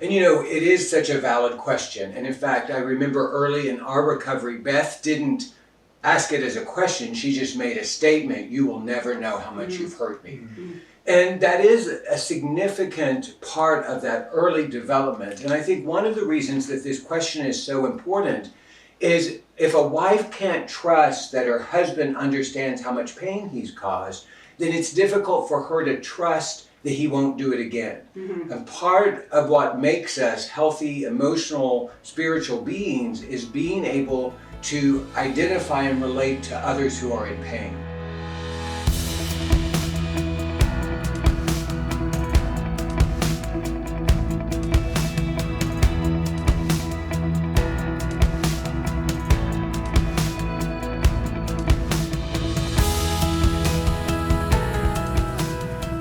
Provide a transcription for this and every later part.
And it is such a valid question. And in fact, I remember early in our recovery, Beth didn't ask it as a question. She just made a statement: "You will never know how much you've hurt me." And that is a significant part of that early development. And I think one of the reasons that this question is so important is if a wife can't trust that her husband understands how much pain he's caused, then it's difficult for her to trust that he won't do it again. And part of what makes us healthy, emotional, spiritual beings is being able to identify and relate to others who are in pain.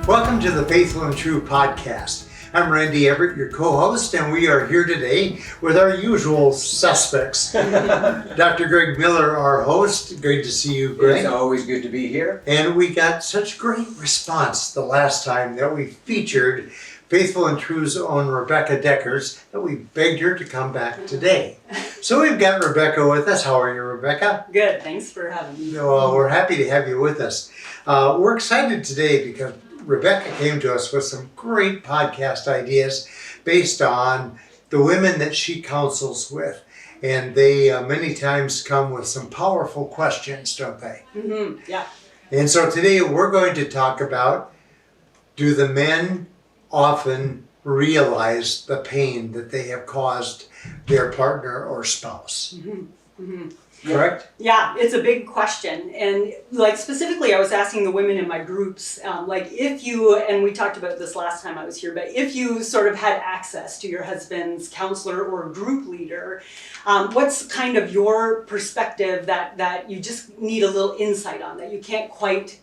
Welcome to the Faithful and True podcast. I'm Randy Everett, your co-host, and we are here today with our usual suspects. Dr. Greg Miller, our host. Great to see you, Greg. It's always good to be here. And we got such great response the last time that we featured Faithful and True's own Rebecca Dekkers that we begged her to come back today. So we've got Rebecca with us. How are you, Rebecca? Good, thanks for having me. Well, we're happy to have you with us. We're excited today because Rebecca came to us with some great podcast ideas based on the women that she counsels with. And they many times come with some powerful questions, don't they? Yeah. And so today we're going to talk about, do the men often realize the pain that they have caused their partner or spouse? Correct? Yeah, it's a big question. And specifically I was asking the women in my groups, if you, and we talked about this last time I was here, but if you sort of had access to your husband's counselor or group leader, what's kind of your perspective that you just need a little insight on, that you can't quite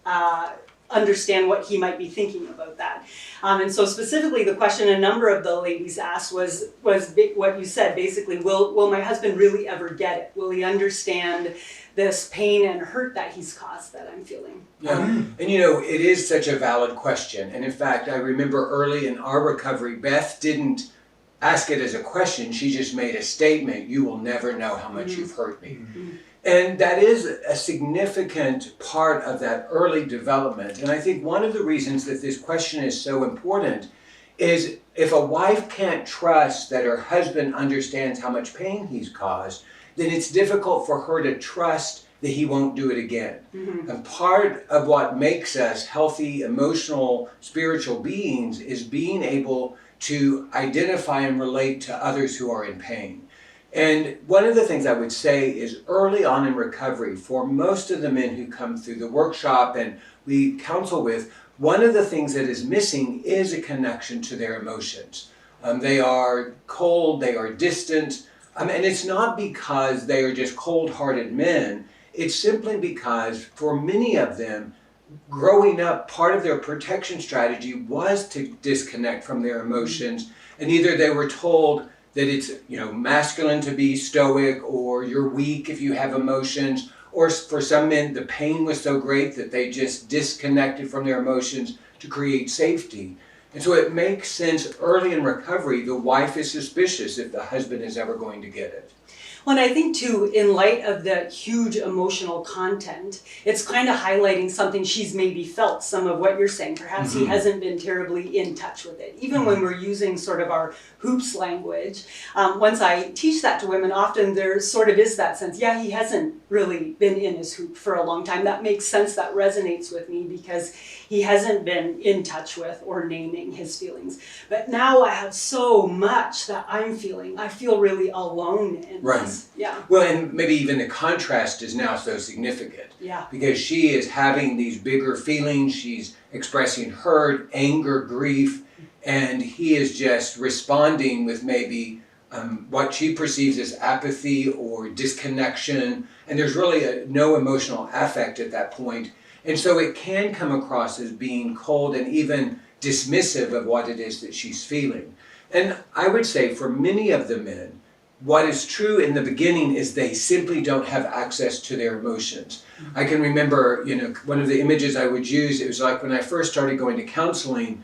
understand what he might be thinking about that. And so specifically the question a number of the ladies asked was what you said, basically, will my husband really ever get it? Will he understand this pain and hurt that he's caused that I'm feeling? Yeah. And it is such a valid question. And in fact, I remember early in our recovery, Beth didn't ask it as a question. She just made a statement: "You will never know how much you've hurt me." And that is a significant part of that early development. And I think one of the reasons that this question is so important is if a wife can't trust that her husband understands how much pain he's caused, then it's difficult for her to trust that he won't do it again. And part of what makes us healthy, emotional, spiritual beings is being able to identify and relate to others who are in pain. And one of the things I would say is early on in recovery, for most of the men who come through the workshop and we counsel with, one of the things that is missing is a connection to their emotions. They are cold, they are distant, and it's not because they are just cold-hearted men. It's simply because for many of them, growing up, part of their protection strategy was to disconnect from their emotions, and either they were told that it's masculine to be stoic, or you're weak if you have emotions, or for some men the pain was so great that they just disconnected from their emotions to create safety. And so it makes sense early in recovery the wife is suspicious if the husband is ever going to get it. Well, and I think too, in light of the huge emotional content, it's kind of highlighting something she's maybe felt, some of what you're saying. Perhaps he hasn't been terribly in touch with it. Even when we're using sort of our hoops language, once I teach that to women, often there sort of is that sense, yeah, he hasn't really been in his hoop for a long time. That makes sense, that resonates with me because he hasn't been in touch with or naming his feelings. But now I have so much that I'm feeling. I feel really alone in this. Yeah. Well, and maybe even the contrast is now so significant. Yeah. Because she is having these bigger feelings, she's expressing hurt, anger, grief, and he is just responding with maybe what she perceives as apathy or disconnection, and there's really no emotional affect at that point. And so it can come across as being cold and even dismissive of what it is that she's feeling. And I would say for many of the men, what is true in the beginning is they simply don't have access to their emotions. I can remember, one of the images I would use, it was like when I first started going to counseling,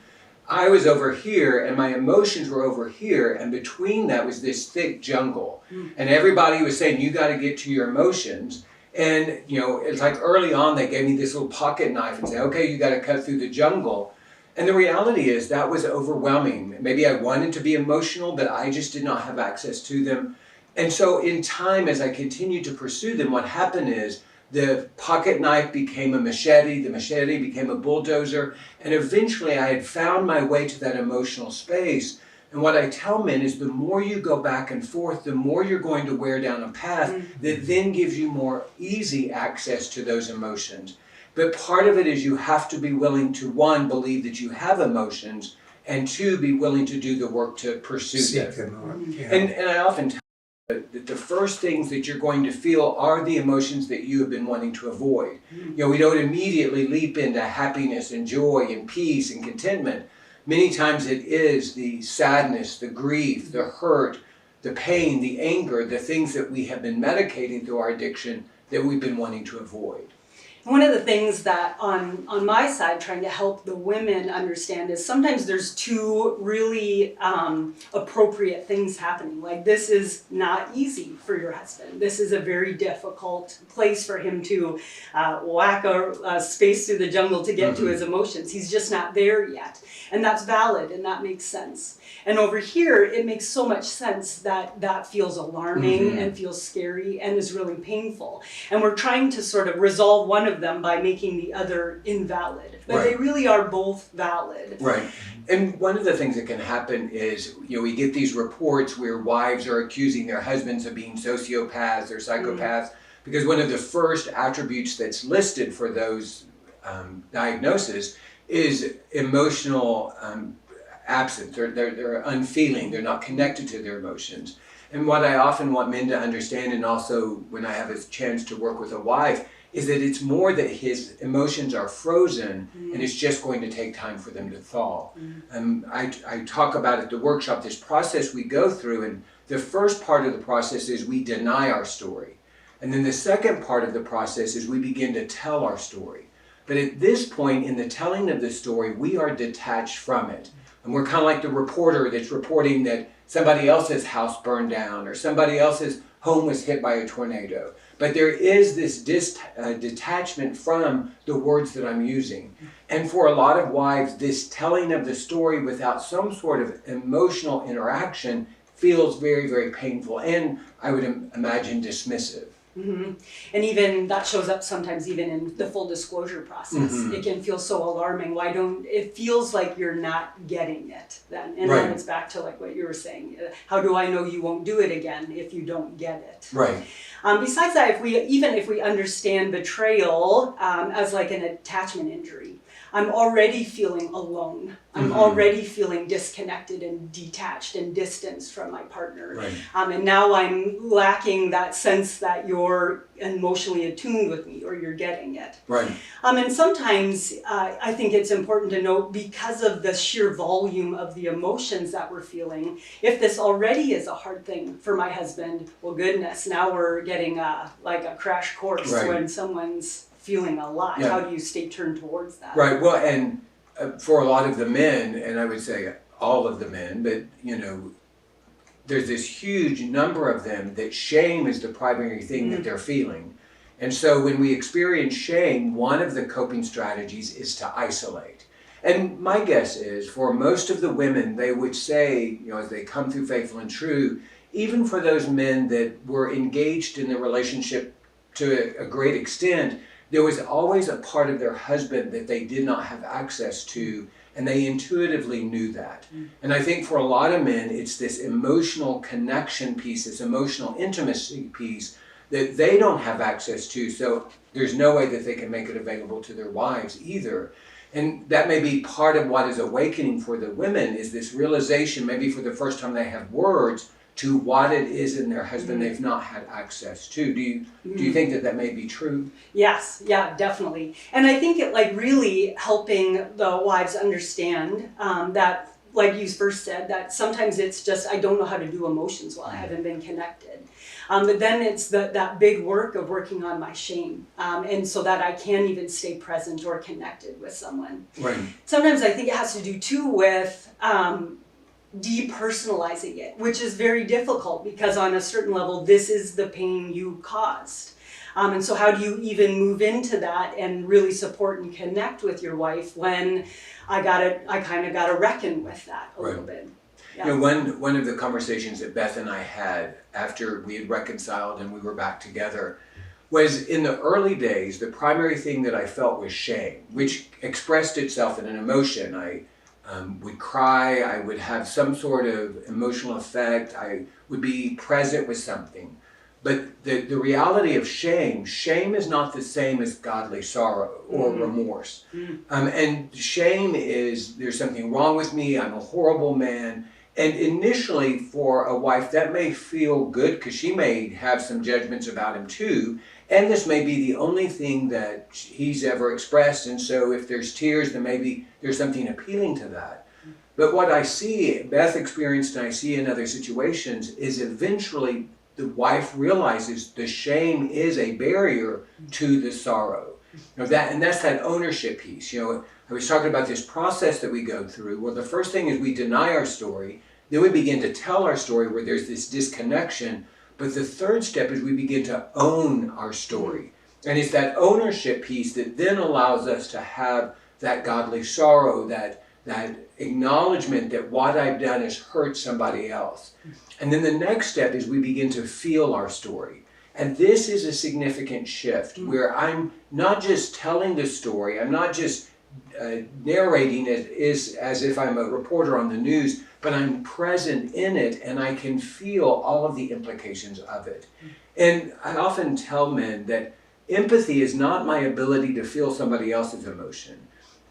I was over here and my emotions were over here, and between that was this thick jungle. And everybody was saying, you got to get to your emotions. And, you know, it's like early on they gave me this little pocket knife and said, okay, you got to cut through the jungle. And the reality is that was overwhelming. Maybe I wanted to be emotional, but I just did not have access to them. And so in time, as I continued to pursue them, what happened is the pocket knife became a machete, the machete became a bulldozer, and eventually I had found my way to that emotional space. And what I tell men is the more you go back and forth, the more you're going to wear down a path that then gives you more easy access to those emotions. But part of it is you have to be willing to, one, believe that you have emotions, and two, be willing to do the work to pursue them. And I often tell that the first things that you're going to feel are the emotions that you have been wanting to avoid. You know, we don't immediately leap into happiness and joy and peace and contentment. Many times it is the sadness, the grief, the hurt, the pain, the anger, the things that we have been medicating through our addiction that we've been wanting to avoid. One of the things that on my side, trying to help the women understand is sometimes there's two really appropriate things happening. Like, this is not easy for your husband. This is a very difficult place for him to whack a space through the jungle to get to his emotions. He's just not there yet. And that's valid, and that makes sense. And over here, it makes so much sense that that feels alarming and feels scary and is really painful. And we're trying to sort of resolve one of them by making the other invalid. But they really are both valid. Right. And one of the things that can happen is, you know, we get these reports where wives are accusing their husbands of being sociopaths or psychopaths, because one of the first attributes that's listed for those diagnoses is emotional absence. They're unfeeling. They're not connected to their emotions. And what I often want men to understand, and also when I have a chance to work with a wife, is that it's more that his emotions are frozen and it's just going to take time for them to thaw. I talk about at the workshop this process we go through, and the first part of the process is we deny our story. And then the second part of the process is we begin to tell our story. But at this point in the telling of the story, we are detached from it. And we're kind of like the reporter that's reporting that somebody else's house burned down or somebody else's home was hit by a tornado. But there is this detachment from the words that I'm using. And for a lot of wives, this telling of the story without some sort of emotional interaction feels very, very painful and, I would imagine, dismissive. And even that shows up sometimes even in the full disclosure process. It can feel so alarming. It feels like you're not getting it then. And then it's back to like what you were saying. How do I know you won't do it again if you don't get it? Right. Besides that, if we understand betrayal as like an attachment injury, I'm already feeling alone. I'm already feeling disconnected and detached and distanced from my partner. Right. And now I'm lacking that sense that you're emotionally attuned with me or you're getting it. Right. And sometimes I think it's important to note, because of the sheer volume of the emotions that we're feeling, if this already is a hard thing for my husband, well, goodness, now we're getting like a crash course when someone's feeling a lot. How do you stay turned towards that? Right. Well, and for a lot of the men, and I would say all of the men, but you know, there's this huge number of them that shame is the primary thing that they're feeling. And so when we experience shame, one of the coping strategies is to isolate. And my guess is for most of the women, they would say, you know, as they come through Faithful and True, even for those men that were engaged in the relationship to a great extent, there was always a part of their husband that they did not have access to, and they intuitively knew that. And I think for a lot of men, it's this emotional connection piece, this emotional intimacy piece that they don't have access to, so there's no way that they can make it available to their wives either. And that may be part of what is awakening for the women, is this realization, maybe for the first time they have words, to what it is in their husband they've not had access to. Do you think that may be true? Yes, yeah, definitely. And I think it like really helping the wives understand that like you first said, that sometimes it's just I don't know how to do emotions well. I haven't been connected. But then it's that big work of working on my shame, and so that I can even stay present or connected with someone. Right. Sometimes I think it has to do too with depersonalizing it, which is very difficult because on a certain level, this is the pain you caused. And so how do you even move into that and really support and connect with your wife when I kind of got to reckon with that a little bit. Yeah. You know, one of the conversations that Beth and I had after we had reconciled and we were back together was in the early days, the primary thing that I felt was shame, which expressed itself in an emotion. I would cry, I would have some sort of emotional effect, I would be present with something. But the reality of shame is not the same as godly sorrow or remorse. And shame is, there's something wrong with me, I'm a horrible man. And initially for a wife, that may feel good because she may have some judgments about him too. And this may be the only thing that he's ever expressed. And so if there's tears, then maybe there's something appealing to that. But what I see, Beth experienced and I see in other situations, is eventually the wife realizes the shame is a barrier to the sorrow. You know, that's that ownership piece. You know, I was talking about this process that we go through. Well, the first thing is we deny our story. Then we begin to tell our story where there's this disconnection. But the third step is we begin to own our story. And it's that ownership piece that then allows us to have that godly sorrow, that acknowledgement that what I've done has hurt somebody else. And then the next step is we begin to feel our story. And this is a significant shift where I'm not just telling the story, I'm not just narrating it as if I'm a reporter on the news, but I'm present in it and I can feel all of the implications of it. And I often tell men that empathy is not my ability to feel somebody else's emotion.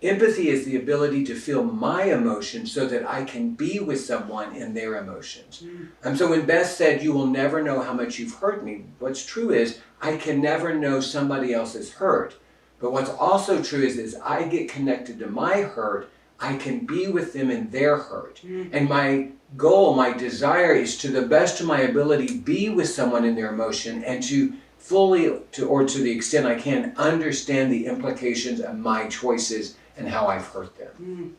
Empathy is the ability to feel my emotions so that I can be with someone in their emotions. And so when Beth said, you will never know how much you've hurt me, what's true is I can never know somebody else's hurt. But what's also true is as I get connected to my hurt, I can be with them in their hurt. And my goal, my desire is to the best of my ability be with someone in their emotion and to fully, or to the extent I can, understand the implications of my choices and how I've hurt them.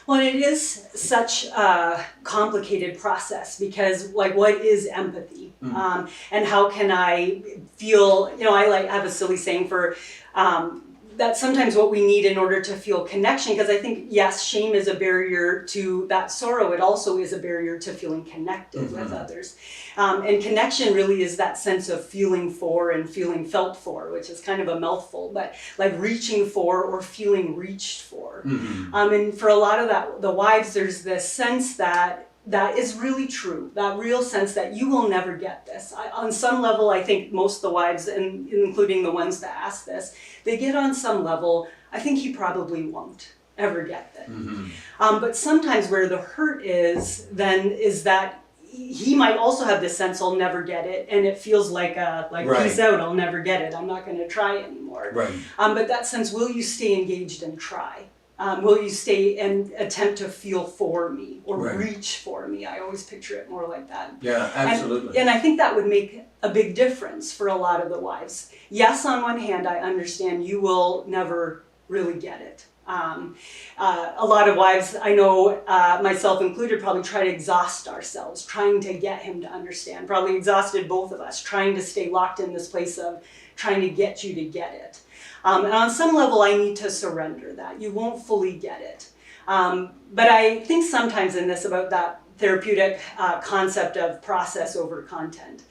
Well, it is such a complicated process because, like, what is empathy? And how can I feel, you know, I have a silly saying for that's sometimes what we need in order to feel connection, because I think, yes, shame is a barrier to that sorrow. It also is a barrier to feeling connected with others. And connection really is that sense of feeling for and feeling felt for, which is kind of a mouthful, but like reaching for or feeling reached for. And for a lot of the wives, there's this sense that is really true, that real sense that you will never get this. On some level, I think most of the wives, and including the ones that ask this, they get on some level, I think he probably won't ever get it. But sometimes where the hurt is then is that he might also have this sense, I'll never get it, and it feels like peace out, I'll never get it, I'm not going to try anymore. But that sense, will you stay engaged and try? Will you stay and attempt to feel for me or reach for me? I always picture it more like that. Yeah, absolutely. And I think that would make a big difference for a lot of the wives. Yes, on one hand, I understand you will never really get it. A lot of wives, I know myself included, probably try to exhaust ourselves trying to get him to understand. Probably exhausted both of us trying to stay locked in this place of trying to get you to get it. And on some level, I need to surrender that. You won't fully get it. But I think sometimes in this about that therapeutic concept of process over content.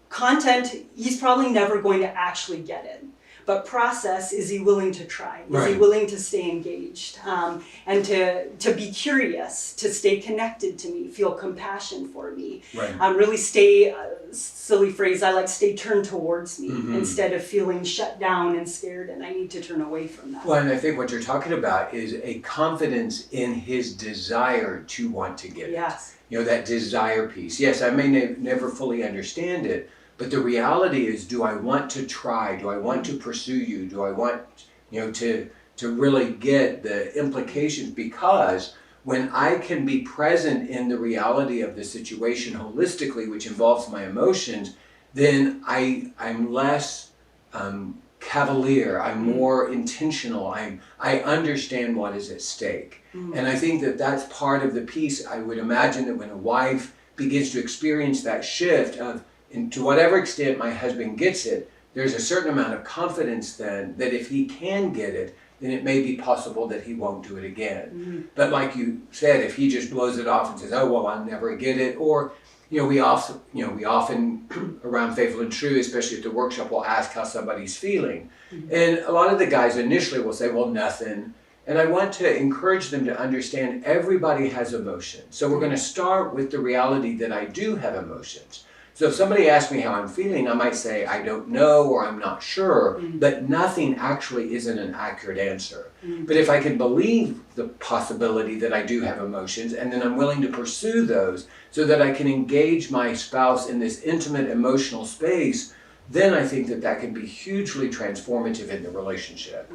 Content, he's probably never going to actually get it. But process, is he willing to try? Is he willing to stay engaged? And to be curious, to stay connected to me, feel compassion for me. Really stay, silly phrase, I like stay turned towards me instead of feeling shut down and scared and I need to turn away from that. Well, and I think what you're talking about is a confidence in his desire to want to get it. You know, that desire piece. Yes, I may never fully understand it, but the reality is, do I want to try? Do I want to pursue you? Do I want, you know, to really get the implications? Because when I can be present in the reality of the situation holistically, which involves my emotions, then I'm less cavalier, I'm more intentional, I understand what is at stake. And I think that that's part of the piece. I would imagine that when a wife begins to experience that shift of, and to whatever extent my husband gets it, there's a certain amount of confidence then that if he can get it, then it may be possible that he won't do it again. But like you said, if he just blows it off and says, oh, well, I'll never get it, or, we often around Faithful and True, especially at the workshop, will ask how somebody's feeling. And a lot of the guys initially will say, well, nothing. And I want to encourage them to understand everybody has emotions. So we're going to start with the reality that I do have emotions. So if somebody asks me how I'm feeling, I might say, I don't know, or I'm not sure, but nothing actually isn't an accurate answer. But if I can believe the possibility that I do have emotions, and then I'm willing to pursue those so that I can engage my spouse in this intimate emotional space, then I think that can be hugely transformative in the relationship.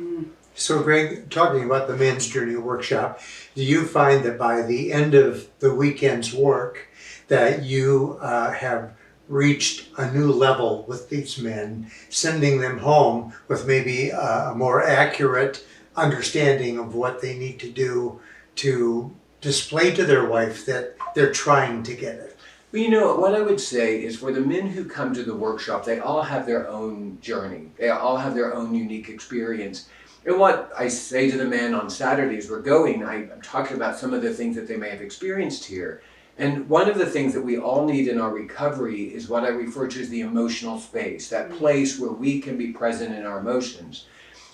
So Greg, talking about the Men's Journey Workshop, do you find that by the end of the weekend's work that you have reached a new level with these men, sending them home with maybe a more accurate understanding of what they need to do to display to their wife that they're trying to get it? Well, what I would say is for the men who come to the workshop, they all have their own journey. They all have their own unique experience. And what I say to the men on Saturdays we're going, I'm talking about some of the things that they may have experienced here. And one of the things that we all need in our recovery is what I refer to as the emotional space, that place where we can be present in our emotions.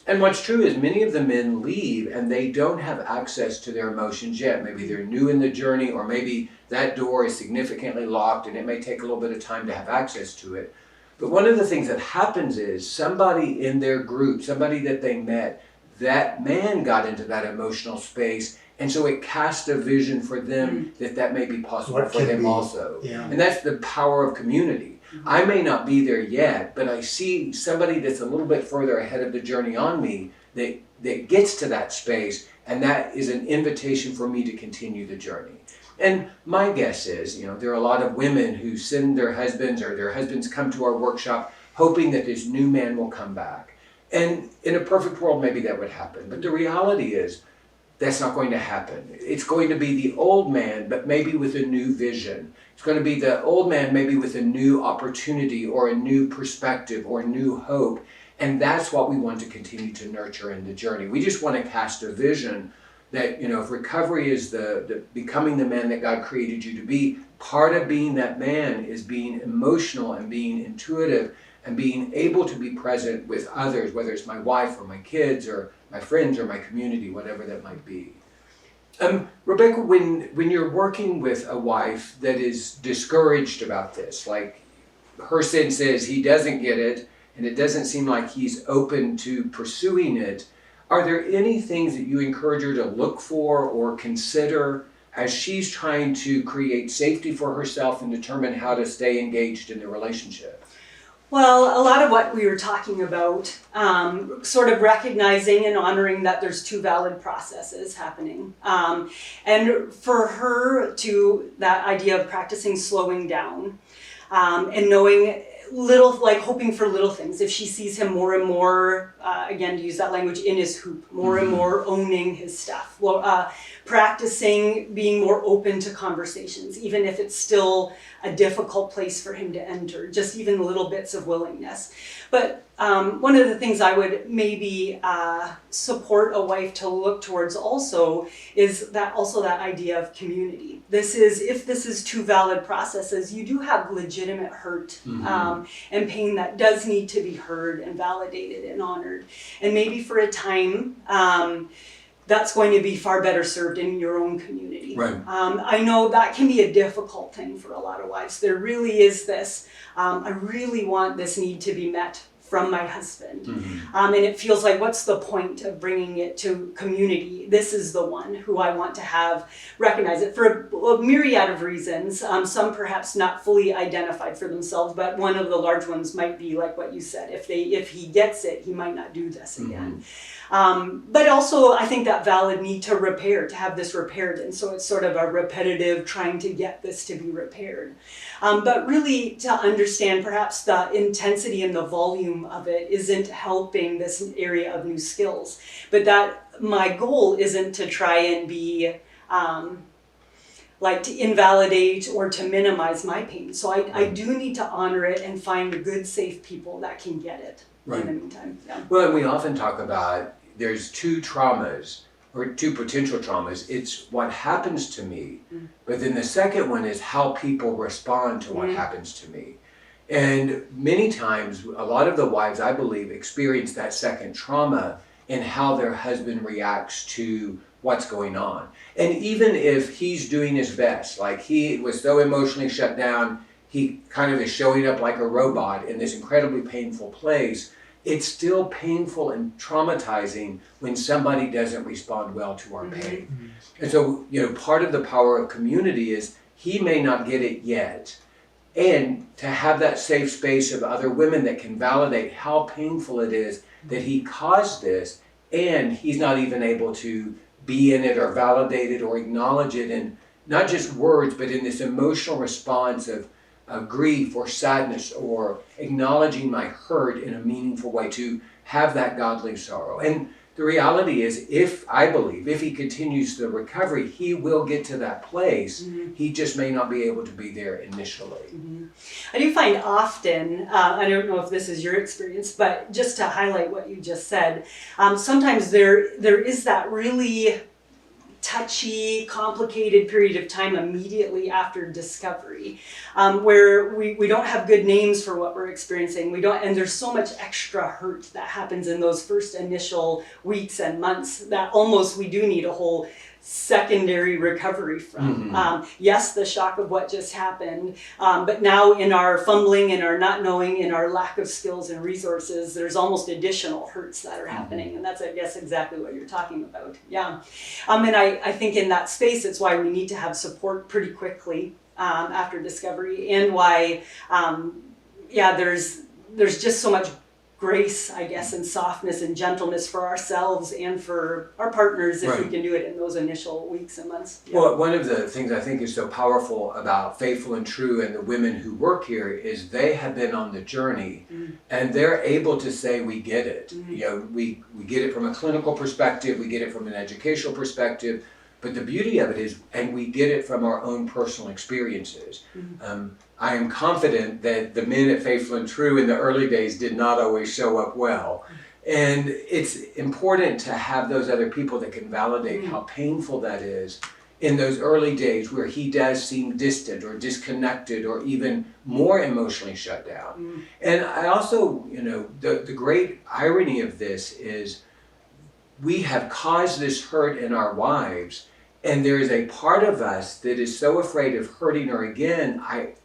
And what's true is many of the men leave and they don't have access to their emotions yet. Maybe they're new in the journey, or maybe that door is significantly locked and it may take a little bit of time to have access to it. But one of the things that happens is somebody in their group, somebody that they met, that man got into that emotional space, and so it cast a vision for them that may be possible for them also. Yeah. And that's the power of community. I may not be there yet, but I see somebody that's a little bit further ahead of the journey on me that gets to that space, and that is an invitation for me to continue the journey. And my guess is, there are a lot of women who send their husbands, or their husbands come to our workshop hoping that this new man will come back. And in a perfect world, maybe that would happen. But the reality is, that's not going to happen. It's going to be the old man, but maybe with a new vision. It's going to be the old man, maybe with a new opportunity or a new perspective or new hope. And that's what we want to continue to nurture in the journey. We just want to cast a vision that, if recovery is the becoming the man that God created you to be, part of being that man is being emotional and being intuitive and being able to be present with others, whether it's my wife or my kids or my friends or my community, whatever that might be. Rebecca, when you're working with a wife that is discouraged about this, like her sense is he doesn't get it and it doesn't seem like he's open to pursuing it, are there any things that you encourage her to look for or consider as she's trying to create safety for herself and determine how to stay engaged in the relationship? Well, a lot of what we were talking about, sort of recognizing and honoring that there's two valid processes happening. And for her that idea of practicing slowing down and knowing hoping for little things. If she sees him more and more, again, to use that language, in his hoop, more and more owning his stuff, practicing being more open to conversations, even if it's still a difficult place for him to enter, just even little bits of willingness. But one of the things I would maybe support a wife to look towards also is that idea of community. If this is two valid processes, you do have legitimate hurt and pain that does need to be heard and validated and honored. And maybe for a time, that's going to be far better served in your own community. Right. I know that can be a difficult thing for a lot of wives. There really is this, I really want this need to be met from my husband. And it feels like, what's the point of bringing it to community? This is the one who I want to have recognize it for a myriad of reasons. Some perhaps not fully identified for themselves, but one of the large ones might be like what you said. If he gets it, he might not do this again. But also, I think that valid need to repair, to have this repaired. And so it's sort of a repetitive trying to get this to be repaired. But really to understand perhaps the intensity and the volume of it isn't helping this area of new skills. But that my goal isn't to try and be like to invalidate or to minimize my pain. So I do need to honor it and find the good, safe people that can get it in the meantime. Yeah. Well, and we often talk about there's two traumas or two potential traumas. It's what happens to me, but then the second one is how people respond to what happens to me. And many times, a lot of the wives, I believe, experience that second trauma in how their husband reacts to what's going on. And even if he's doing his best, like he was so emotionally shut down, he kind of is showing up like a robot in this incredibly painful place, it's still painful and traumatizing when somebody doesn't respond well to our pain. And so, part of the power of community is he may not get it yet. And to have that safe space of other women that can validate how painful it is that he caused this, and he's not even able to be in it or validate it or acknowledge it in not just words, but in this emotional response of grief or sadness or acknowledging my hurt in a meaningful way, to have that godly sorrow. And the reality is, I believe, if he continues the recovery, he will get to that place. He just may not be able to be there initially. I do find often, I don't know if this is your experience, but just to highlight what you just said, sometimes there is that really touchy, complicated period of time immediately after discovery, where we don't have good names for what we're experiencing. And there's so much extra hurt that happens in those first initial weeks and months that almost we do need a whole secondary recovery from. Yes, the shock of what just happened, but now in our fumbling, in our not knowing, in our lack of skills and resources, there's almost additional hurts that are happening, and that's, I guess, exactly what you're talking about. And I think in that space, it's why we need to have support pretty quickly after discovery, and why there's just so much grace, I guess, and softness and gentleness for ourselves and for our partners if we can do it in those initial weeks and months. Well, one of the things I think is so powerful about Faithful and True and the women who work here is they have been on the journey and they're able to say, we get it. We get it from a clinical perspective, we get it from an educational perspective, but the beauty of it is, and we get it from our own personal experiences. I am confident that the men at Faithful and True in the early days did not always show up well. And it's important to have those other people that can validate how painful that is in those early days where he does seem distant or disconnected or even more emotionally shut down. And I also, the great irony of this is we have caused this hurt in our wives. And there is a part of us that is so afraid of hurting her again,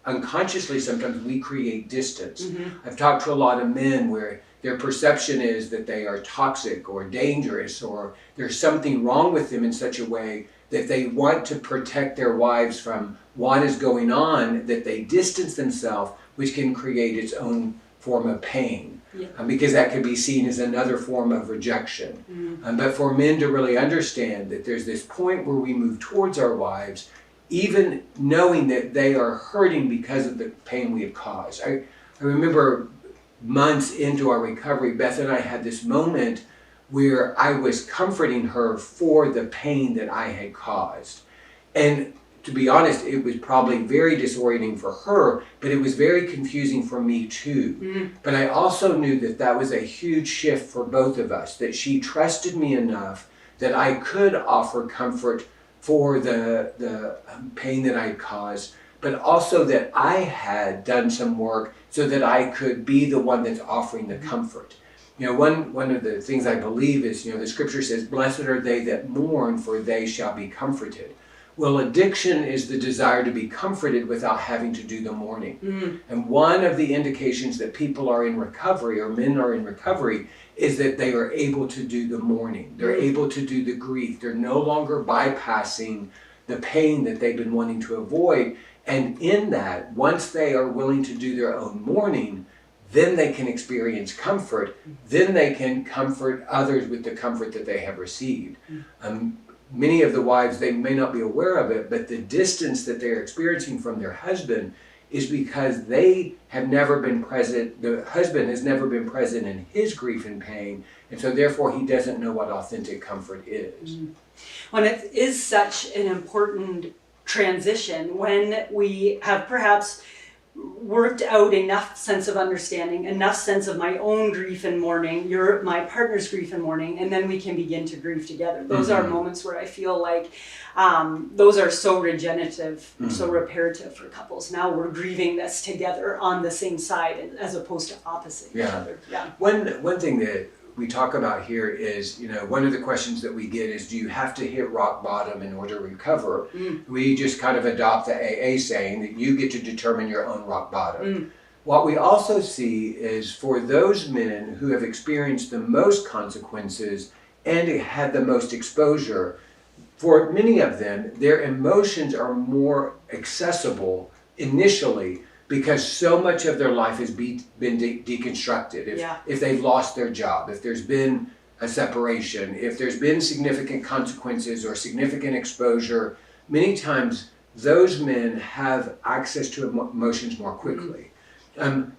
unconsciously sometimes we create distance. I've talked to a lot of men where their perception is that they are toxic or dangerous or there's something wrong with them in such a way that they want to protect their wives from what is going on, that they distance themselves, which can create its own form of pain. Because that could be seen as another form of rejection. But for men to really understand that there's this point where we move towards our wives, even knowing that they are hurting because of the pain we have caused. I remember months into our recovery, Beth and I had this moment where I was comforting her for the pain that I had caused. And to be honest, it was probably very disorienting for her, but it was very confusing for me too. But I also knew that that was a huge shift for both of us, that she trusted me enough that I could offer comfort for the pain that I had caused, but also that I had done some work so that I could be the one that's offering the comfort. One of the things I believe is, the scripture says, blessed are they that mourn, for they shall be comforted. Well, addiction is the desire to be comforted without having to do the mourning. And one of the indications that people are in recovery, or men are in recovery, is that they are able to do the mourning. They're able to do the grief. They're no longer bypassing the pain that they've been wanting to avoid. And in that, once they are willing to do their own mourning, then they can experience comfort, then they can comfort others with the comfort that they have received. Many of the wives, they may not be aware of it, but the distance that they're experiencing from their husband is because they have never been present, the husband has never been present in his grief and pain, and so therefore he doesn't know what authentic comfort is. When it is such an important transition, when we have perhaps worked out enough sense of understanding, enough sense of my own grief and mourning, my partner's grief and mourning, and then we can begin to grieve together. Those are moments where I feel like those are so regenerative, so reparative for couples. Now we're grieving this together on the same side as opposed to opposite each other. Yeah. One thing that we talk about here is, one of the questions that we get is, do you have to hit rock bottom in order to recover? We just kind of adopt the AA saying that you get to determine your own rock bottom. What we also see is for those men who have experienced the most consequences and had the most exposure, for many of them, their emotions are more accessible initially because so much of their life has been deconstructed. If they've lost their job, if there's been a separation, if there's been significant consequences or significant exposure, many times those men have access to emotions more quickly.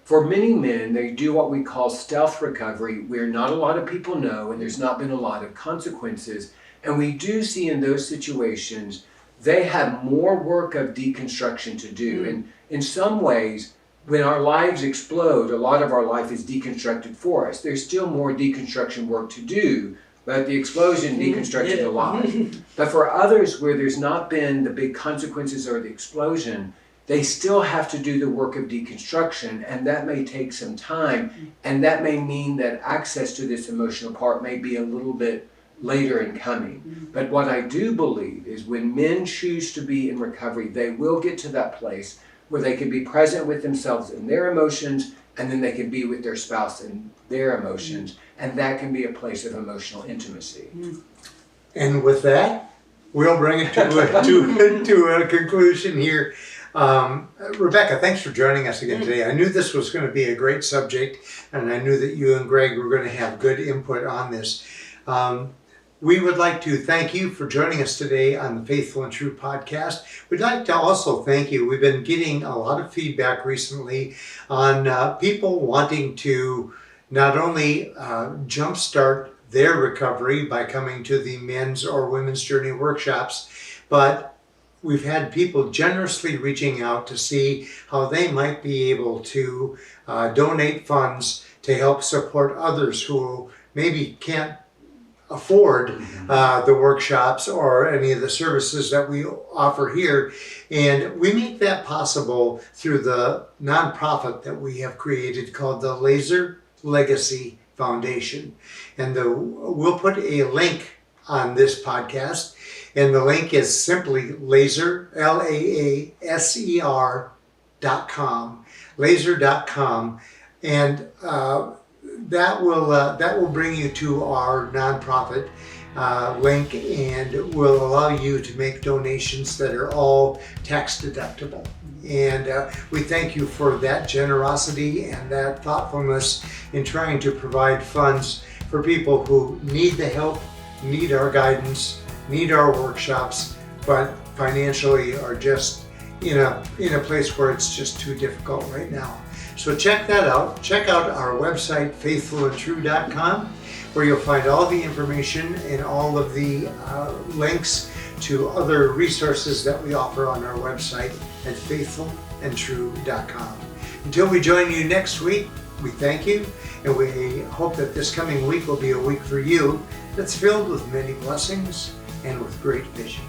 For many men, they do what we call stealth recovery, where not a lot of people know and there's not been a lot of consequences. And we do see in those situations, they have more work of deconstruction to do. And in some ways, when our lives explode, a lot of our life is deconstructed for us. There's still more deconstruction work to do, but the explosion deconstructed a lot. But for others where there's not been the big consequences or the explosion, they still have to do the work of deconstruction, and that may take some time, and that may mean that access to this emotional part may be a little bit later in coming. But what I do believe is when men choose to be in recovery, they will get to that place where they can be present with themselves and their emotions, and then they can be with their spouse and their emotions, and that can be a place of emotional intimacy. And with that, we'll bring it to a conclusion here. Rebecca, thanks for joining us again today. I knew this was going to be a great subject, and I knew that you and Greg were going to have good input on this. We would like to thank you for joining us today on the Faithful and True podcast. We'd like to also thank you. We've been getting a lot of feedback recently on people wanting to not only jumpstart their recovery by coming to the men's or women's journey workshops, but we've had people generously reaching out to see how they might be able to donate funds to help support others who maybe can't afford the workshops or any of the services that we offer here. And we make that possible through the nonprofit that we have created called the Laaser Legacy Foundation. And we'll put a link on this podcast, and the link is simply Laaser, LAASER.com, Laaser.com, and that will bring you to our nonprofit link, and will allow you to make donations that are all tax deductible. And we thank you for that generosity and that thoughtfulness in trying to provide funds for people who need the help, need our guidance, need our workshops, but financially are just in a place where it's just too difficult right now. So check that out. Check out our website, faithfulandtrue.com, where you'll find all the information and all of the links to other resources that we offer on our website at faithfulandtrue.com. Until we join you next week, we thank you, and we hope that this coming week will be a week for you that's filled with many blessings and with great vision.